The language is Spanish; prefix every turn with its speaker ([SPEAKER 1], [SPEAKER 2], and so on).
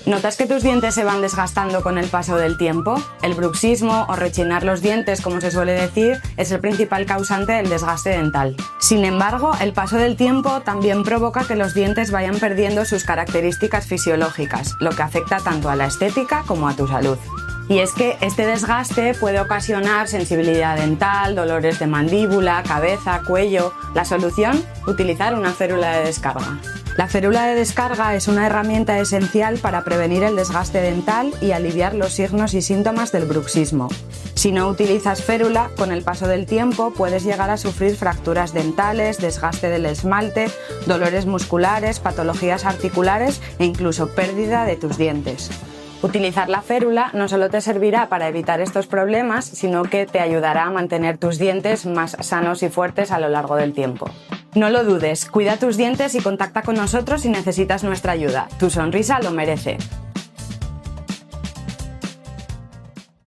[SPEAKER 1] ¿Notas que tus dientes se van desgastando con el paso del tiempo? El bruxismo, o rechinar los dientes, como se suele decir, es el principal causante del desgaste dental. Sin embargo, el paso del tiempo también provoca que los dientes vayan perdiendo sus características fisiológicas, lo que afecta tanto a la estética como a tu salud. Y es que este desgaste puede ocasionar sensibilidad dental, dolores de mandíbula, cabeza, cuello. La solución: utilizar una férula de descarga. La férula de descarga es una herramienta esencial para prevenir el desgaste dental y aliviar los signos y síntomas del bruxismo. Si no utilizas férula, con el paso del tiempo puedes llegar a sufrir fracturas dentales, desgaste del esmalte, dolores musculares, patologías articulares e incluso pérdida de tus dientes. Utilizar la férula no solo te servirá para evitar estos problemas, sino que te ayudará a mantener tus dientes más sanos y fuertes a lo largo del tiempo. No lo dudes, cuida tus dientes y contacta con nosotros si necesitas nuestra ayuda. Tu sonrisa lo merece.